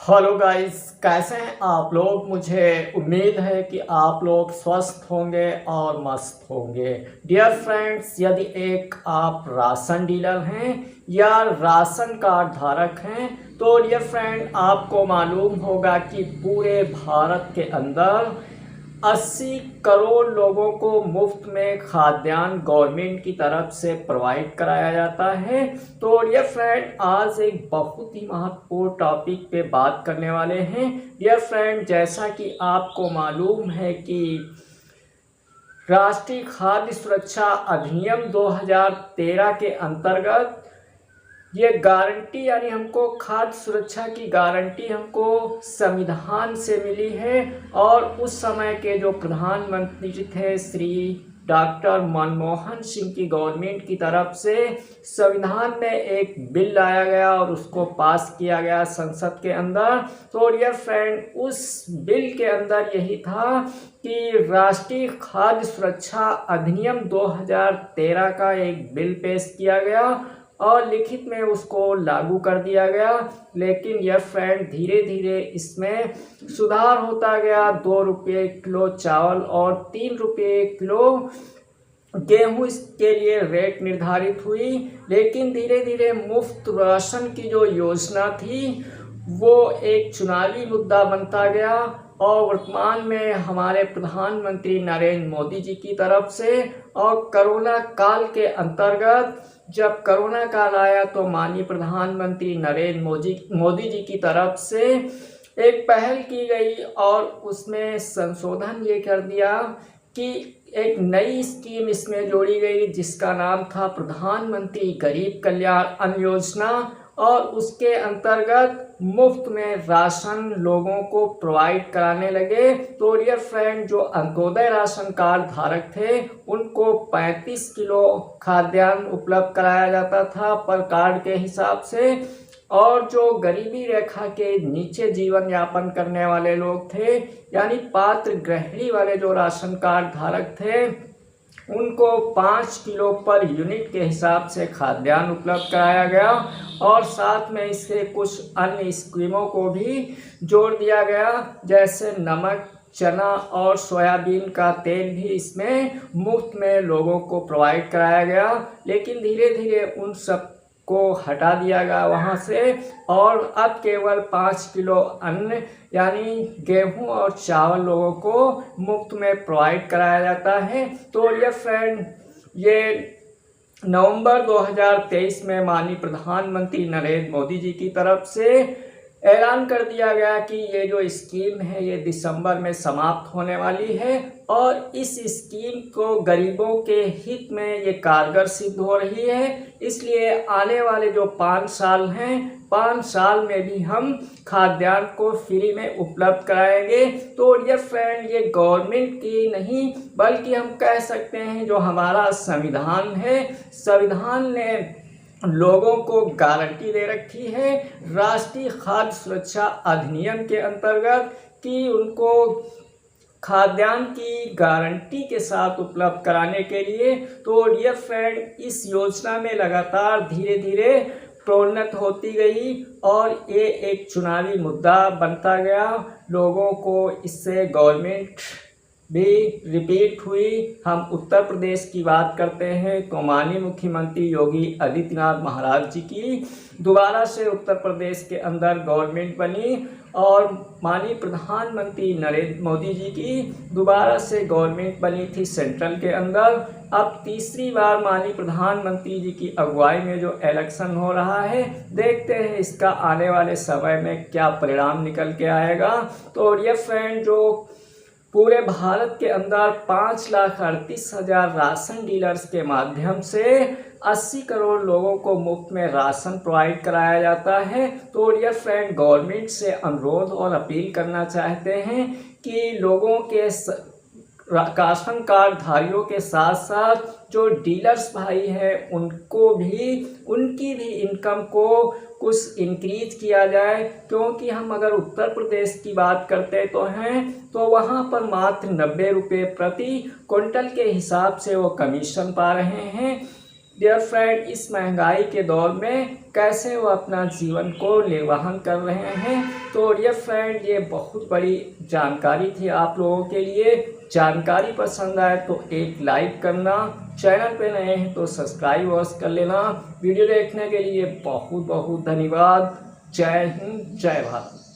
Hello guys, कैसे हैं आप लोग। मुझे उम्मीद है कि आप लोग स्वस्थ होंगे और मस्त होंगे। डियर फ्रेंड्स, यदि एक आप राशन डीलर हैं या राशन कार्ड धारक हैं तो डियर फ्रेंड आपको मालूम होगा कि पूरे भारत के अंदर 80 करोड़ लोगों को मुफ्त में खाद्यान्न गवर्नमेंट की तरफ से प्रोवाइड कराया जाता है। तो डियर फ्रेंड, आज एक बहुत ही महत्वपूर्ण टॉपिक पे बात करने वाले हैं। डियर फ्रेंड, जैसा कि आपको मालूम है कि राष्ट्रीय खाद्य सुरक्षा अधिनियम 2013 के अंतर्गत ये गारंटी यानी हमको खाद्य सुरक्षा की गारंटी हमको संविधान से मिली है। और उस समय के जो प्रधानमंत्री थे श्री डॉक्टर मनमोहन सिंह की गवर्नमेंट की तरफ से संविधान में एक बिल लाया गया और उसको पास किया गया संसद के अंदर। तो डियर फ्रेंड, उस बिल के अंदर यही था कि राष्ट्रीय खाद्य सुरक्षा अधिनियम 2013 का एक बिल पेश किया गया और लिखित में उसको लागू कर दिया गया। लेकिन यह फ्रेंड धीरे धीरे इसमें सुधार होता गया। 2 रुपये किलो चावल और 3 रुपये किलो गेहूं इसके लिए रेट निर्धारित हुई। लेकिन धीरे धीरे मुफ्त राशन की जो योजना थी वो एक चुनावी मुद्दा बनता गया और वर्तमान में हमारे प्रधानमंत्री नरेंद्र मोदी जी की तरफ से और कोरोना काल के अंतर्गत जब कोरोना काल आया तो माननीय प्रधानमंत्री नरेंद्र मोदी जी की तरफ से एक पहल की गई और उसमें संशोधन ये कर दिया कि एक नई स्कीम इसमें जोड़ी गई जिसका नाम था प्रधानमंत्री गरीब कल्याण अन्न योजना। और उसके अंतर्गत मुफ्त में राशन लोगों को प्रोवाइड कराने लगे। तो डियर फ्रेंड, जो अंत्योदय राशन कार्ड धारक थे उनको 35 किलो खाद्यान्न उपलब्ध कराया जाता था पर कार्ड के हिसाब से। और जो गरीबी रेखा के नीचे जीवन यापन करने वाले लोग थे यानी पात्र गृहिणी वाले जो राशन कार्ड धारक थे उनको 5 किलो पर यूनिट के हिसाब से खाद्यान्न उपलब्ध कराया गया। और साथ में इसके कुछ अन्य स्कीमों को भी जोड़ दिया गया, जैसे नमक, चना और सोयाबीन का तेल भी इसमें मुफ्त में लोगों को प्रोवाइड कराया गया। लेकिन धीरे धीरे उन सब को हटा दिया गया वहाँ से और अब केवल 5 किलो अन्न यानी गेहूं और चावल लोगों को मुफ्त में प्रोवाइड कराया जाता है। तो ये फ्रेंड, ये नवंबर 2023 में माननीय प्रधानमंत्री नरेंद्र मोदी जी की तरफ से ऐलान कर दिया गया कि ये जो स्कीम है ये दिसंबर में समाप्त होने वाली है। और इस स्कीम को गरीबों के हित में ये कारगर सिद्ध हो रही है। इसलिए आने वाले जो 5 साल हैं, 5 साल में भी हम खाद्यान्न को फ्री में उपलब्ध कराएंगे। तो ये फ्रेंड, ये गवर्नमेंट की नहीं बल्कि हम कह सकते हैं जो हमारा संविधान है, संविधान ने लोगों को गारंटी दे रखी है राष्ट्रीय खाद्य सुरक्षा अधिनियम के अंतर्गत कि उनको खाद्यान्न की गारंटी के साथ उपलब्ध कराने के लिए। तो डियर फ्रेंड, इस योजना में लगातार धीरे धीरे प्रोन्नत होती गई और ये एक चुनावी मुद्दा बनता गया। लोगों को इससे गवर्नमेंट भी रिपीट हुई। हम उत्तर प्रदेश की बात करते हैं तो माननीय मुख्यमंत्री योगी आदित्यनाथ महाराज जी की दोबारा से उत्तर प्रदेश के अंदर गवर्नमेंट बनी और माननीय प्रधानमंत्री नरेंद्र मोदी जी की दोबारा से गवर्नमेंट बनी थी सेंट्रल के अंदर। अब तीसरी बार माननीय प्रधानमंत्री जी की अगुवाई में जो इलेक्शन हो रहा है, देखते हैं इसका आने वाले समय में क्या परिणाम निकल के आएगा। तो ये फ्रेंड, जो पूरे भारत के अंदर 5,38,000 राशन डीलर्स के माध्यम से 80 करोड़ लोगों को मुफ्त में राशन प्रोवाइड कराया जाता है। तो डियर फ्रेंड, गवर्नमेंट से अनुरोध और अपील करना चाहते हैं कि लोगों के राशन कार्ड धारियों के साथ साथ जो डीलर्स भाई हैं उनको भी उनकी भी इनकम को कुछ इंक्रीज किया जाए। क्योंकि हम अगर उत्तर प्रदेश की बात करते तो हैं तो वहाँ पर मात्र 90 रुपये प्रति क्विंटल के हिसाब से वो कमीशन पा रहे हैं। डियर फ्रेंड, इस महंगाई के दौर में कैसे वो अपना जीवन को निर्वाहन कर रहे हैं। तो डियर फ्रेंड, ये बहुत बड़ी जानकारी थी आप लोगों के लिए। जानकारी पसंद आए तो एक लाइक करना, चैनल पे नए हैं तो सब्सक्राइब अवश्य कर लेना। वीडियो देखने के लिए बहुत बहुत धन्यवाद। जय हिंद, जय भारत।